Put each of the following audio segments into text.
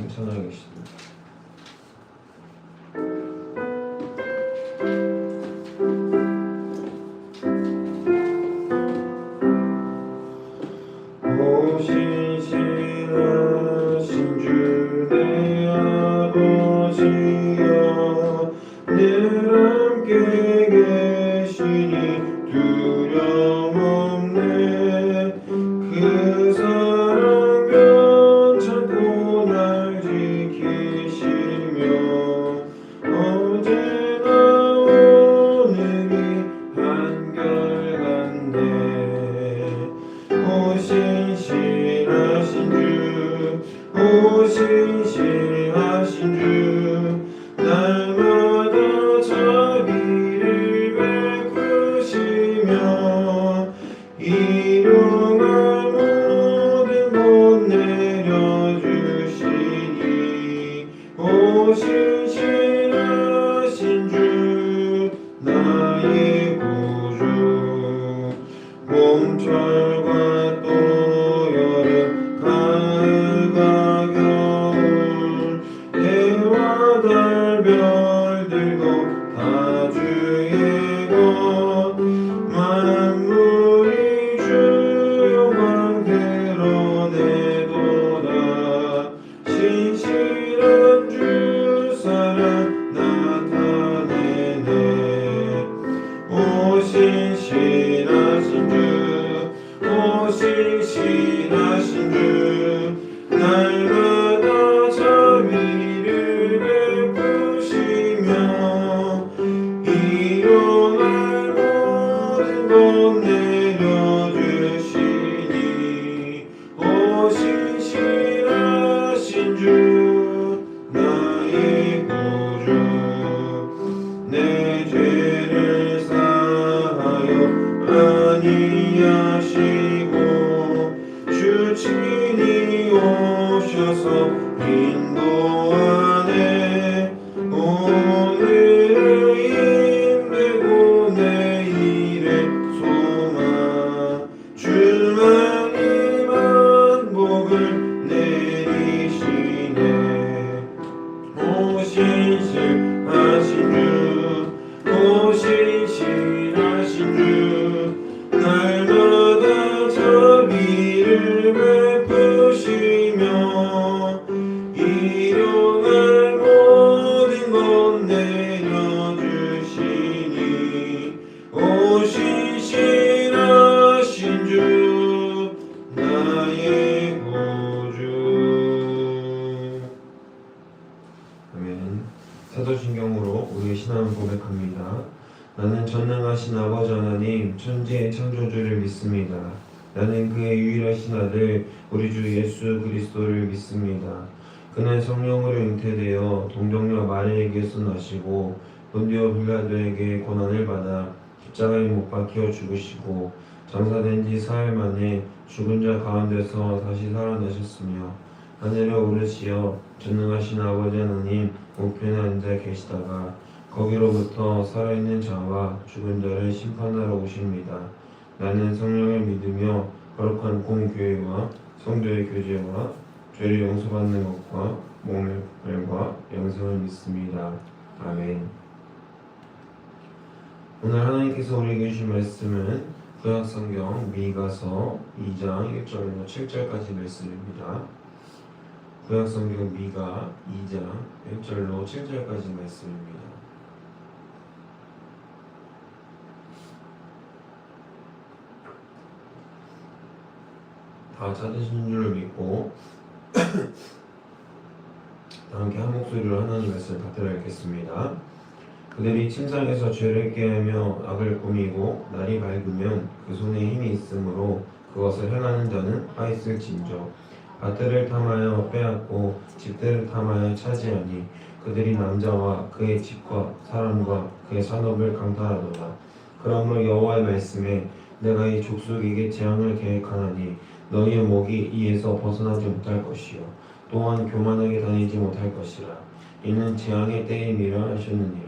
청하겠습니다. 오신신하신 주 내 아버지여 늘 함께 계시니 두려움 없네. 그 사랑 변찮고 날 지키시며 어제나 오늘이 한결같네. 오신신하신 주 날마다 자비를 베푸시며 일용할 모든 것 내려주시니 오신신하신 주 나의 구주. 봄철과 또 여름 가을과 겨울 해와 달 별들도 다 주의 것. 만물이 주 영광 드러내도다. 신실한 주 사랑 나타내네. 오신신하신 주 날마다 자비를 베푸시며 일용할 모든 것 내려주시니 오신신하신 주 나의 구주. 내 죄를 사하여 안위하시고 주 친히 오셔서 인도하네. 오늘의 힘들고 내일의 소망 주만이만 복을 내리시네. 오신신하신 주 날마다 자비를 베푸시며 일용할 모든 것 내려주시니 오신신하신 주 나의 구주. 아멘. 사도신경으로 우리의 신앙을 고백합니다. 나는 전능하신 아버지 하나님 천지의 창조주를 믿습니다. 나는 그의 유일하신 아들 우리 주 예수 그리스도를 믿습니다. 그는 성령으로 잉태되어 동정녀 마리아에게서 나시고 본디오 빌라도에게 고난을 받아 십자가에 못 박혀 죽으시고 장사된 지 사흘 만에 죽은 자 가운데서 다시 살아나셨으며 하늘에 오르시어 전능하신 아버지 하나님 우편에 앉아 계시다가 거기로부터 살아있는 자와 죽은 자를 심판하러 오십니다. 나는 성령을 믿으며 거룩한 공교회와 성도의 교제와 죄를 용서받는 것과 몸의 부활과 영생을 믿습니다. 아멘. 오늘 하나님께서 우리에게 주신 말씀은 구약성경 미가서 2장 1절로 7절까지 말씀입니다. 구약성경 미가 2장 1절로 7절까지 말씀입니다. 다 찾으신 줄로 믿고 함께 한 목소리로 하나님 말씀을 받들어 읽겠습니다. 그들이 침상에서 죄를 깨하며 악을 꾸미고 날이 밝으면 그 손에 힘이 있으므로 그것을 행하는 자는 화 있을진저. 밭들을 탐하여 빼앗고 집들을 탐하여 차지하니 그들이 남자와 그의 집과 사람과 그의 산업을 강탈하도다. 그러므로 여호와의 말씀에 내가 이 족속에게 재앙을 계획하나니 너희의 목이 이에서 벗어나지 못할 것이요 또한 교만하게 다니지 못할 것이라. 이는 재앙의 때임이라 하셨느니라.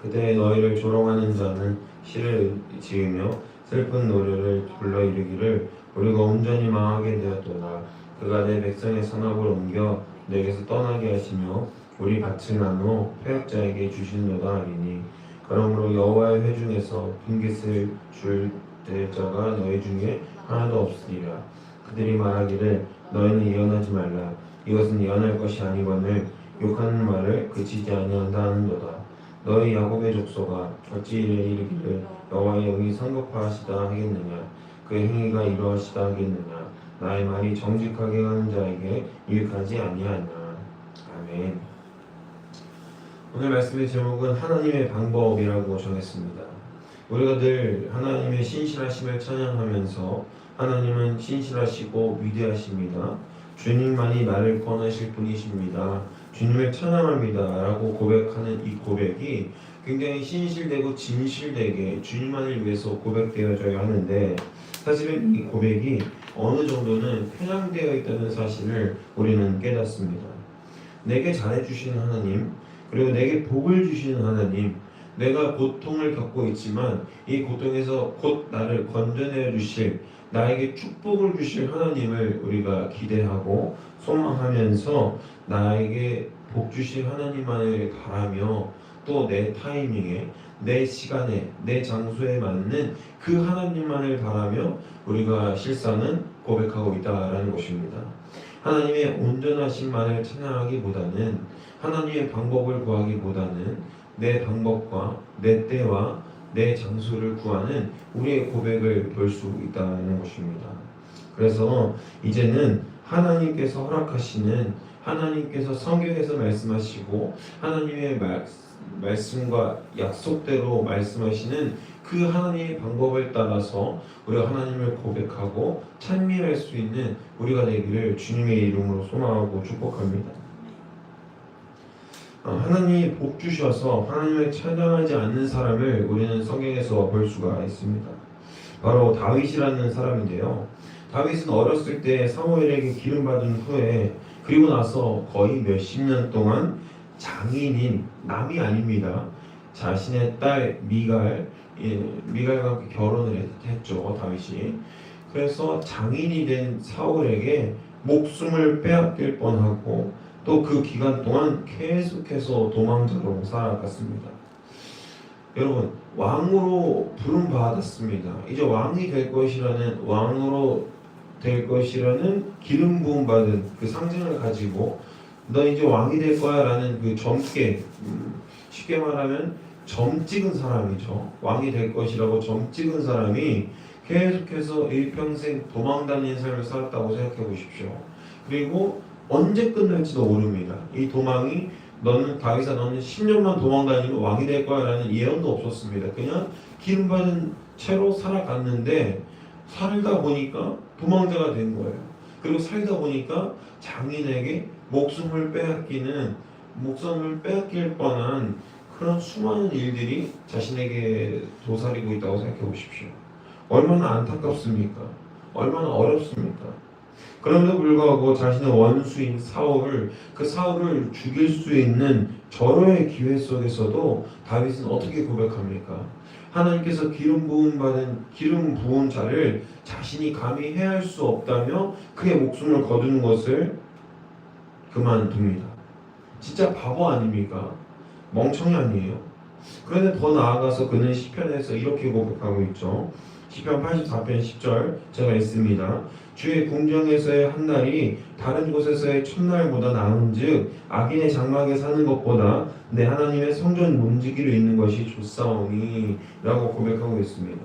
그때 너희를 조롱하는 자는 시를 지으며 슬픈 노래를 불러이르기를 우리가 온전히 망하게 되었도다. 그가 내 백성의 산업을 옮겨 내게서 떠나게 하시며 우리 밭을 나누어 패역자에게 주시는도다 하리니 그러므로 여호와의 회중에서 빈깃을 줄 대자가 너희 중에 하나도 없으리라. 그들이 말하기를 너희는 예언하지 말라. 이것은 예언할 것이 아니거늘 욕하는 말을 그치지 아니한다 하는도다. 너희 야곱의 족속아 어찌 이르기를 여호와의 영이 성급하시다 하겠느냐. 그 행위가 이러하시다 하겠느냐. 나의 말이 정직하게 하는 자에게 유익하지 아니하냐. 아멘. 오늘 말씀의 제목은 하나님의 방법이라고 정했습니다. 우리가 늘 하나님의 신실하심을 찬양하면서 하나님은 신실하시고 위대하십니다. 주님만이 나를 권하실 분이십니다. 주님을 찬양합니다 라고 고백하는 이 고백이 굉장히 신실되고 진실되게 주님만을 위해서 고백되어져야 하는데 사실은 이 고백이 어느 정도는 편향되어 있다는 사실을 우리는 깨닫습니다. 내게 잘해주시는 하나님, 그리고 내게 복을 주시는 하나님, 내가 고통을 겪고 있지만 이 고통에서 곧 나를 건져내 주실, 나에게 축복을 주실 하나님을 우리가 기대하고 소망하면서 나에게 복 주실 하나님만을 바라며 또 내 타이밍에, 내 시간에, 내 장소에 맞는 그 하나님만을 바라며 우리가 실상은 고백하고 있다라는 것입니다. 하나님의 온전하심만을 찬양하기보다는 하나님의 방법을 구하기보다는 내 방법과 내 때와 내 장소를 구하는 우리의 고백을 볼 수 있다는 것입니다. 그래서 이제는 하나님께서 허락하시는, 하나님께서 성경에서 말씀하시고 하나님의 말씀과 약속대로 말씀하시는 그 하나님의 방법을 따라서 우리가 하나님을 고백하고 찬미할 수 있는 우리가 되기를 주님의 이름으로 소망하고 축복합니다. 하나님이 복 주셔서 하나님을 찬양하지 않는 사람을 우리는 성경에서 볼 수가 있습니다. 바로 다윗이라는 사람인데요. 다윗은 어렸을 때 사무엘에게 기름 받은 후에 그리고 나서 거의 몇십 년 동안 장인인, 남이 아닙니다. 자신의 딸 미갈과 함께 결혼을 했죠, 다윗이. 그래서 장인이 된 사울에게 목숨을 빼앗길 뻔하고 또 그 기간 동안 계속해서 도망자로 살아갔습니다. 여러분, 왕으로 부름 받았습니다. 이제 왕이 될 것이라는, 왕으로 될 것이라는 기름 부음 받은 그 상징을 가지고 너 이제 왕이 될 거야 라는 그 젊게, 쉽게 말하면 점 찍은 사람이죠. 왕이 될 것이라고 점 찍은 사람이 계속해서 일평생 도망다니는 삶을 살았다고 생각해 보십시오. 그리고 언제 끝날지도 모릅니다. 이 도망이 다윗아 너는 10년만 도망다니면 왕이 될 거야 라는 예언도 없었습니다. 그냥 기름 받은 채로 살아갔는데 살다 보니까 도망자가 된 거예요. 그리고 살다 보니까 장인에게 목숨을 빼앗길 뻔한 그런 수많은 일들이 자신에게 도사리고 있다고 생각해 보십시오. 얼마나 안타깝습니까? 얼마나 어렵습니까? 그럼에도 불구하고 자신의 원수인 그 사울을 죽일 수 있는 절호의 기회 속에서도 다윗은 어떻게 고백합니까? 하나님께서 기름 부은 자를 자신이 감히 해할 수 없다며 그의 목숨을 거두는 것을 그만둡니다. 진짜 바보 아닙니까? 멍청이 아니에요? 그런데 더 나아가서 그는 시편에서 이렇게 고백하고 있죠. 시편 84편 10절 제가 읽습니다. 주의 궁정에서의 한 날이 다른 곳에서의 첫날보다 나은즉 악인의 장막에 사는 것보다 내 하나님의 성전 문지기로 있는 것이 좋사오니 라고 고백하고 있습니다.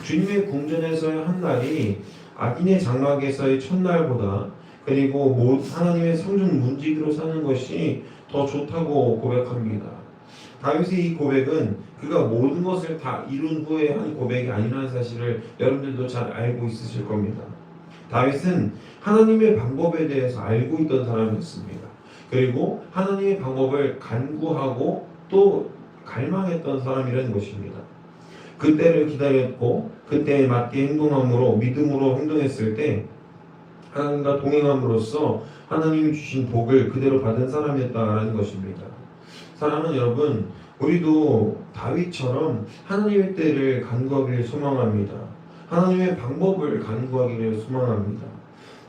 주님의 궁전에서의 한 날이 악인의 장막에서의 첫날보다 그리고 하나님의 성전 문지기로 사는 것이 더 좋다고 고백합니다. 다윗의 이 고백은 그가 모든 것을 다 이룬 후에 한 고백이 아니라는 사실을 여러분들도 잘 알고 있으실 겁니다. 다윗은 하나님의 방법에 대해서 알고 있던 사람이었습니다. 그리고 하나님의 방법을 간구하고 또 갈망했던 사람이라는 것입니다. 그때를 기다렸고 그때에 맞게 행동함으로 믿음으로 행동했을 때 하나님과 동행함으로써 하나님이 주신 복을 그대로 받은 사람이었다라는 것입니다. 사랑하는 여러분, 우리도 다윗처럼 하나님의 때를 간구하기를 소망합니다. 하나님의 방법을 간구하기를 소망합니다.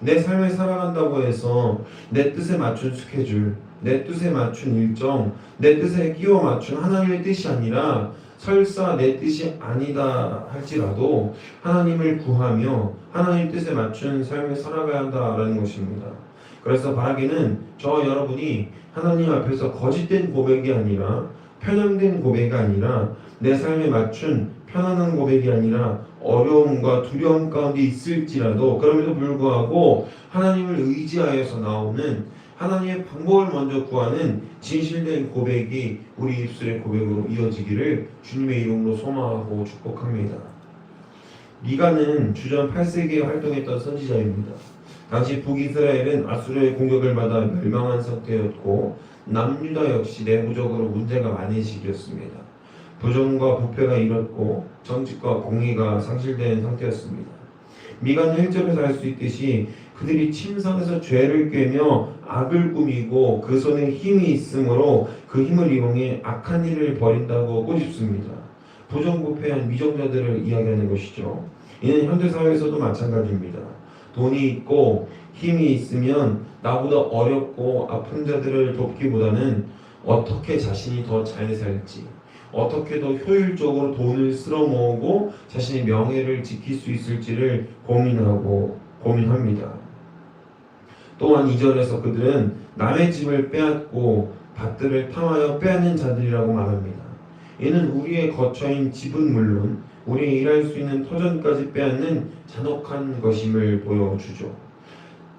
내 삶을 살아간다고 해서 내 뜻에 맞춘 스케줄, 내 뜻에 맞춘 일정, 내 뜻에 끼워 맞춘 하나님의 뜻이 아니라 설사 내 뜻이 아니다 할지라도 하나님을 구하며 하나님 뜻에 맞춘 삶을 살아가야 한다라는 것입니다. 그래서 바라기는 저와 여러분이 하나님 앞에서 거짓된 고백이 아니라 편향된 고백이 아니라 내 삶에 맞춘 편안한 고백이 아니라 어려움과 두려움 가운데 있을지라도 그럼에도 불구하고 하나님을 의지하여서 나오는 하나님의 방법을 먼저 구하는 진실된 고백이 우리 입술의 고백으로 이어지기를 주님의 이름으로 소망하고 축복합니다. 미가는 주전 8세기에 활동했던 선지자입니다. 당시 북이스라엘은 아수르의 공격을 받아 멸망한 상태였고 남유다 역시 내부적으로 문제가 많은 시기였습니다. 부정과 부패가 일었고 정직과 공의가 상실된 상태였습니다. 미가는 1절에서 알 수 있듯이 그들이 침상에서 죄를 꿰며 악을 꾸미고 그 손에 힘이 있으므로 그 힘을 이용해 악한 일을 벌인다고 꼬집습니다. 부정부패한 위정자들을 이야기하는 것이죠. 이는 현대사회에서도 마찬가지입니다. 돈이 있고 힘이 있으면 나보다 어렵고 아픈 자들을 돕기보다는 어떻게 자신이 더 잘 살지, 어떻게 더 효율적으로 돈을 쓸어 모으고 자신의 명예를 지킬 수 있을지를 고민합니다. 또한 2절에서 그들은 남의 집을 빼앗고 밭들을 탐하여 빼앗는 자들이라고 말합니다. 이는 우리의 거처인 집은 물론 우리의 일할 수 있는 터전까지 빼앗는 잔혹한 것임을 보여주죠.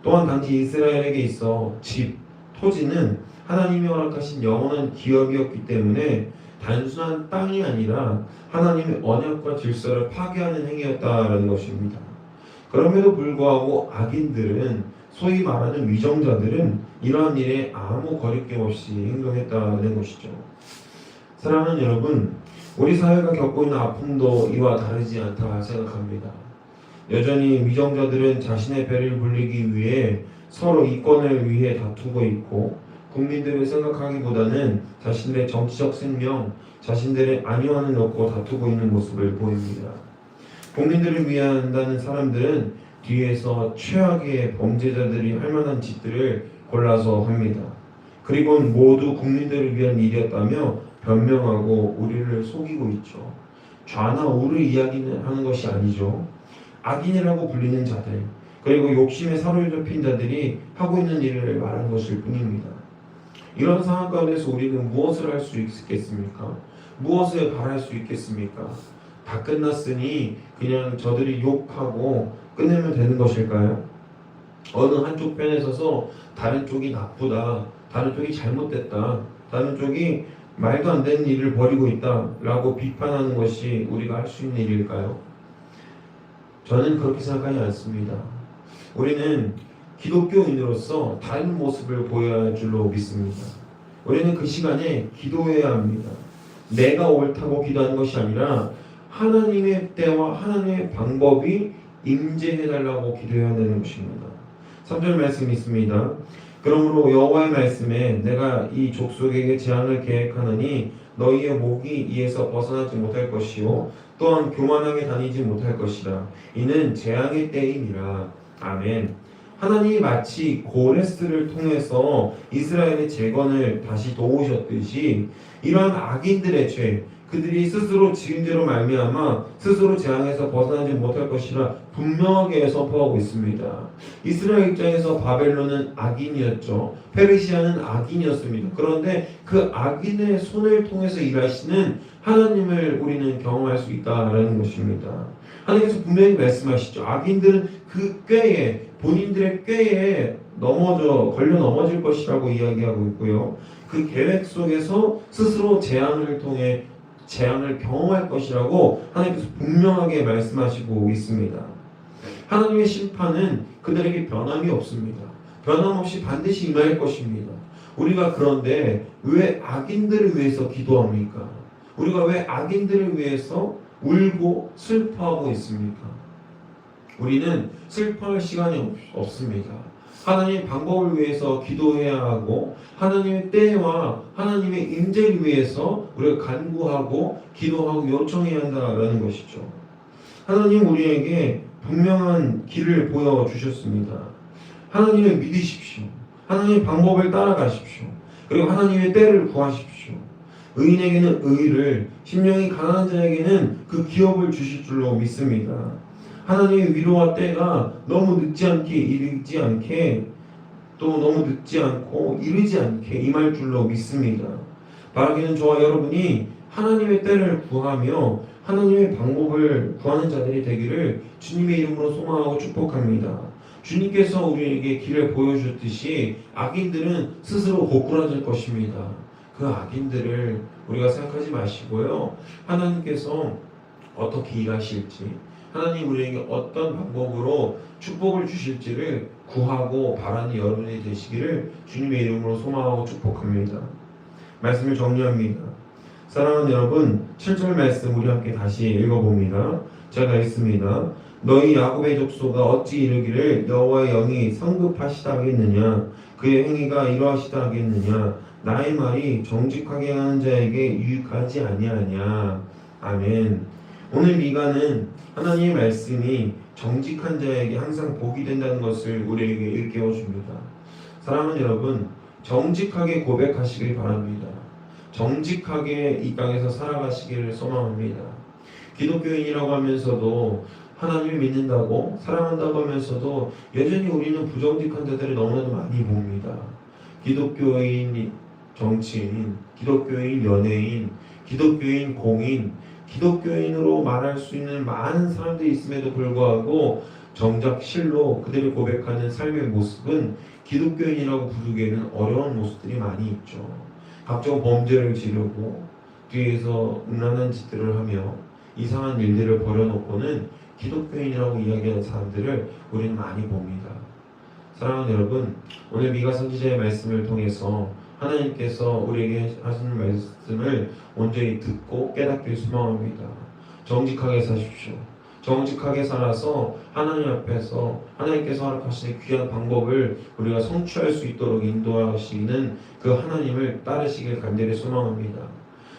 또한 당시 이스라엘에게 있어 집, 토지는 하나님이 허락하신 영원한 기업이었기 때문에 단순한 땅이 아니라 하나님의 언약과 질서를 파괴하는 행위였다라는 것입니다. 그럼에도 불구하고 악인들은, 소위 말하는 위정자들은 이러한 일에 아무 거리낌 없이 행동했다는 것이죠. 사랑하는 여러분, 우리 사회가 겪고 있는 아픔도 이와 다르지 않다 생각합니다. 여전히 위정자들은 자신의 배를 불리기 위해 서로 이권을 위해 다투고 있고 국민들을 생각하기보다는 자신들의 정치적 생명, 자신들의 안위만을 놓고 다투고 있는 모습을 보입니다. 국민들을 위한다는 사람들은 뒤에서 최악의 범죄자들이 할 만한 짓들을 골라서 합니다. 그리고 모두 국민들을 위한 일이었다며 변명하고 우리를 속이고 있죠. 좌나 우를 이야기는 하는 것이 아니죠. 악인이라고 불리는 자들, 그리고 욕심에 사로잡힌 자들이 하고 있는 일을 말하는 것일 뿐입니다. 이런 상황 가운데서 우리는 무엇을 할 수 있겠습니까? 무엇을 바랄 수 있겠습니까? 다 끝났으니 그냥 저들이 욕하고 끝내면 되는 것일까요? 어느 한쪽 편에 서서 다른 쪽이 나쁘다, 다른 쪽이 잘못됐다, 다른 쪽이 말도 안 되는 일을 벌이고 있다 라고 비판하는 것이 우리가 할 수 있는 일일까요? 저는 그렇게 생각하지 않습니다. 우리는 기독교인으로서 다른 모습을 보여야 할 줄로 믿습니다. 우리는 그 시간에 기도해야 합니다. 내가 옳다고 기도하는 것이 아니라 하나님의 때와 하나님의 방법이 임재해달라고 기도해야 되는 것입니다. 3절 말씀이 있습니다. 그러므로 여호와의 말씀에 내가 이 족속에게 재앙을 계획하노니 너희의 목이 이에서 벗어나지 못할 것이요 또한 교만하게 다니지 못할 것이라. 이는 재앙의 때임이라. 아멘. 하나님이 마치 고레스를 통해서 이스라엘의 재건을 다시 도우셨듯이 이러한 악인들의 죄, 그들이 스스로 지은 죄로 말미암아 스스로 재앙에서 벗어나지 못할 것이라 분명하게 선포하고 있습니다. 이스라엘 입장에서 바벨론은 악인이었죠. 페르시아는 악인이었습니다. 그런데 그 악인의 손을 통해서 일하시는 하나님을 우리는 경험할 수 있다라는 것입니다. 하나님께서 분명히 말씀하시죠. 악인들은 그 꾀에, 본인들의 꾀에 걸려 넘어질 것이라고 이야기하고 있고요. 그 계획 속에서 스스로 재앙을 통해 재앙을 경험할 것이라고 하나님께서 분명하게 말씀하시고 있습니다. 하나님의 심판은 그들에게 변함이 없습니다. 변함없이 반드시 임할 것입니다. 우리가 그런데 왜 악인들을 위해서 기도합니까? 우리가 왜 악인들을 위해서 울고 슬퍼하고 있습니까? 우리는 슬퍼할 시간이 없습니다. 하나님의 방법을 위해서 기도해야 하고 하나님의 때와 하나님의 임재를 위해서 우리가 간구하고 기도하고 요청해야 한다라는 것이죠. 하나님 우리에게 분명한 길을 보여주셨습니다. 하나님을 믿으십시오. 하나님의 방법을 따라가십시오. 그리고 하나님의 때를 구하십시오. 의인에게는 의를, 심령이 강한 자에게는 그 기업을 주실 줄로 믿습니다. 하나님의 위로와 때가 너무 늦지 않게 이르지 않게, 또 너무 늦지 않고 이르지 않게 임할 줄로 믿습니다. 바라기는 저와 여러분이 하나님의 때를 구하며 하나님의 방법을 구하는 자들이 되기를 주님의 이름으로 소망하고 축복합니다. 주님께서 우리에게 길을 보여주셨듯이 악인들은 스스로 고꾸라질 것입니다. 그 악인들을 우리가 생각하지 마시고요, 하나님께서 어떻게 일하실지, 하나님 우리에게 어떤 방법으로 축복을 주실지를 구하고 바라는 여러분이 되시기를 주님의 이름으로 소망하고 축복합니다. 말씀을 정리합니다. 사랑하는 여러분, 7절 말씀 우리 함께 다시 읽어봅니다. 제가 읽습니다. 너희 야곱의 족속아 어찌 이르기를 여호와의 영이 성급하시다 하겠느냐, 그의 행위가 이러하시다 하겠느냐, 나의 말이 정직하게 하는 자에게 유익하지 아니하냐. 아멘. 오늘 미가는 하나님의 말씀이 정직한 자에게 항상 복이 된다는 것을 우리에게 일깨워 줍니다. 사랑하는 여러분, 정직하게 고백하시길 바랍니다. 정직하게 이 땅에서 살아가시기를 소망합니다. 기독교인이라고 하면서도, 하나님을 믿는다고 사랑한다고 하면서도 여전히 우리는 부정직한 자들을 너무나도 많이 봅니다. 기독교인 정치인, 기독교인 연예인, 기독교인 공인, 기독교인으로 말할 수 있는 많은 사람들이 있음에도 불구하고 정작 실로 그들이 고백하는 삶의 모습은 기독교인이라고 부르기에는 어려운 모습들이 많이 있죠. 각종 범죄를 지르고 뒤에서 음란한 짓들을 하며 이상한 일들을 벌여놓고는 기독교인이라고 이야기하는 사람들을 우리는 많이 봅니다. 사랑하는 여러분, 오늘 미가 선지자의 말씀을 통해서 하나님께서 우리에게 하시는 말씀을 온전히 듣고 깨닫길 소망합니다. 정직하게 사십시오. 정직하게 살아서 하나님 앞에서 하나님께서 허락하시는 귀한 방법을 우리가 성취할 수 있도록 인도하시는 그 하나님을 따르시길 간절히 소망합니다.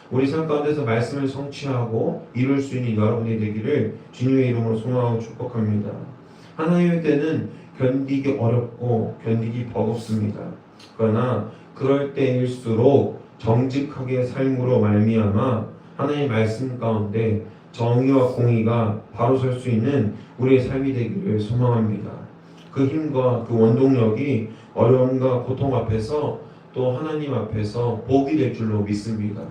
우리 삶 가운데서 말씀을 성취하고 이룰 수 있는 여러분이 되기를 주님의 이름으로 소망하고 축복합니다. 하나님의 때는 견디기 어렵고 견디기 버겁습니다. 그러나 그럴 때일수록 정직하게 삶으로 말미암아 하나님의 말씀 가운데 정의와 공의가 바로 설 수 있는 우리의 삶이 되기를 소망합니다. 그 힘과 그 원동력이 어려움과 고통 앞에서 또 하나님 앞에서 복이 될 줄로 믿습니다.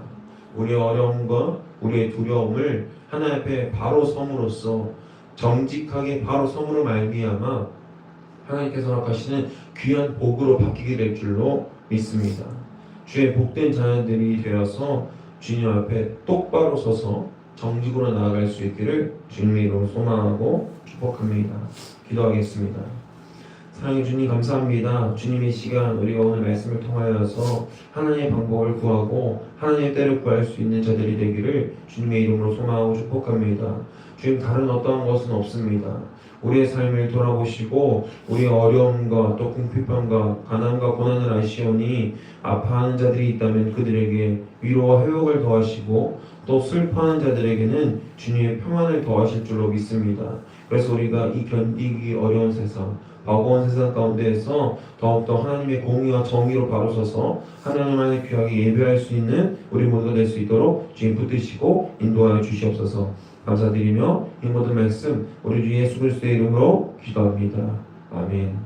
우리의 어려움과 우리의 두려움을 하나님 앞에 바로 섬으로써 정직하게 바로 섬으로 말미암아 하나님께서 허락하시는 귀한 복으로 바뀌게 될 줄로 믿습니다. 주의 복된 자녀들이 되어서 주님 앞에 똑바로 서서 정직으로 나아갈 수 있기를 주님의 이름으로 소망하고 축복합니다. 기도하겠습니다. 사랑해 주님 감사합니다. 주님의 시간 우리가 오늘 말씀을 통하여서 하나님의 방법을 구하고 하나님의 때를 구할 수 있는 자들이 되기를 주님의 이름으로 소망하고 축복합니다. 주님, 다른 어떠한 것은 없습니다. 우리의 삶을 돌아보시고 우리의 어려움과 또 궁핍함과 가난과 고난을 아시오니 아파하는 자들이 있다면 그들에게 위로와 회복을 더하시고 또 슬퍼하는 자들에게는 주님의 평안을 더하실 줄로 믿습니다. 그래서 우리가 이 견디기 어려운 세상, 버거운 세상 가운데에서 더욱더 하나님의 공의와 정의로 바로 서서 하나님 안에 귀하게 예배할 수 있는 우리 모두가 될 수 있도록 주님 붙드시고 인도하여 주시옵소서. 감사드리며 이 모든 말씀 우리 주 예수 그리스도의 이름으로 기도합니다. 아멘.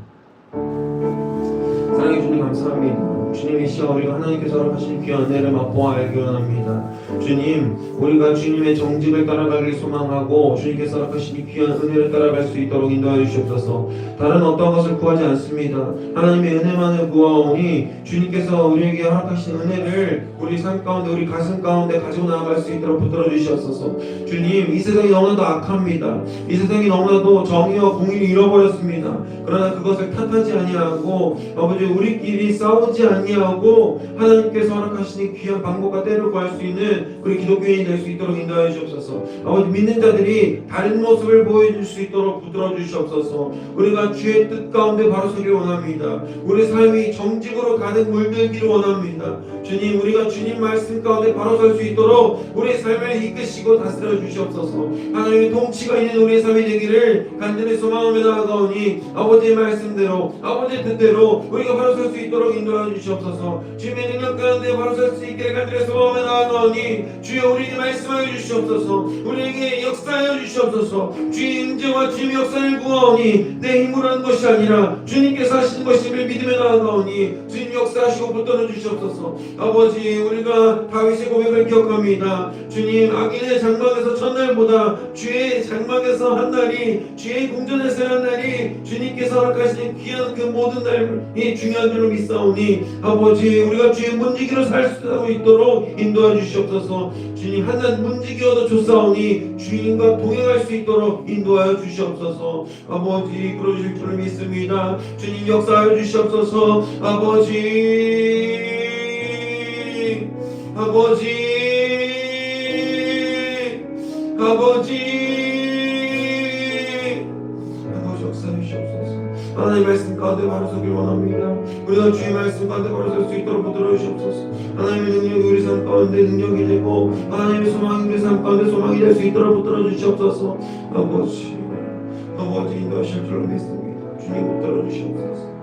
사랑해 주님 감사합니다. 주님의 시간 우리가 하나님께서 허락하신 귀한 은혜를 맛보아 알기 원합니다. 주님, 우리가 주님의 정직을 따라가길 소망하고 주님께서 허락하신 귀한 은혜를 따라갈 수 있도록 인도하여 주시옵소서. 다른 어떤 것을 구하지 않습니다. 하나님의 은혜만을 구하오니 주님께서 우리에게 허락하신 은혜를 우리 삶 가운데 우리 가슴 가운데 가지고 나아갈 수 있도록 붙들어 주시옵소서. 주님, 이 세상이 너무나도 악합니다. 이 세상이 너무나도 정의와 공의를 잃어버렸습니다. 그러나 그것을 탓하지 아니하고 아버지 우리끼리 싸우지 아니하고 하나님께서 허락하시는 귀한 방법과 때를 구할 수 있는 우리 기독교인이 될 수 있도록 인도하여 주옵소서. 아버지 믿는 자들이 다른 모습을 보여줄 수 있도록 붙들어 주시옵소서. 우리가 주의 뜻 가운데 바로 서길 원합니다. 우리 삶이 정직으로 가득 물들기를 원합니다. 주님, 우리가 주님 말씀 가운데 바로 설 수 있도록 우리 삶을 이끄시고 다스려 주시옵소서. 하나님의 통치가 있는 우리의 삶이 되기를 간절히 소망하며 나아가오니 아버지의 말씀대로 주시고 아버지의 뜻대로 우리가 바로 설 수 있도록 인도하여 주시옵소서. 주님의 능력 가운데 바로 설 수 있게 간절해서 마음에 나아가오니 주여 우리에게 말씀하여 주시옵소서. 우리에게 역사하여 주시옵소서. 주의 임재와 주님의 역사를 구하오니 내 힘으로 하는 것이 아니라 주님께서 하시는 것임을 믿으며 나아가오니 주님 역사하시고 붙들어 주시옵소서. 아버지 우리가 다윗의 고백을 기억합니다. 주님 악인의 장막에서 첫날보다 주의 장막에서 한 날이 주의 궁전에서 한 날이 주님께서 허락하신 귀한 그 모든 날이 중요한 줄로 믿사오니 아버지 우리가 주의 문지기로 살 수 있도록 인도해 주시옵소서. 주님 한낱 문지기여도 좋사오니 주님과 동행할 수 있도록 인도하여 주시옵소서. 아버지 그러실 줄을 믿습니다. 주님 역사하여 주시옵소서. 아버지 아버지 역사해 주시옵소서. 하나님 말씀 가운데 바로 서길 원합니다. 우리가 주의 말씀 가운데 바로 설 수 있도록 붙들어 주시옵소서. 하나님의 능력이 우리 삶 가운데 능력이 되고 하나님의 소망이 우리 삶 가운데 소망이 될 수 있도록 붙들어 주시옵소서. 아버지 인도하실 줄로 믿습니다. 주님 붙들어 주시옵소서.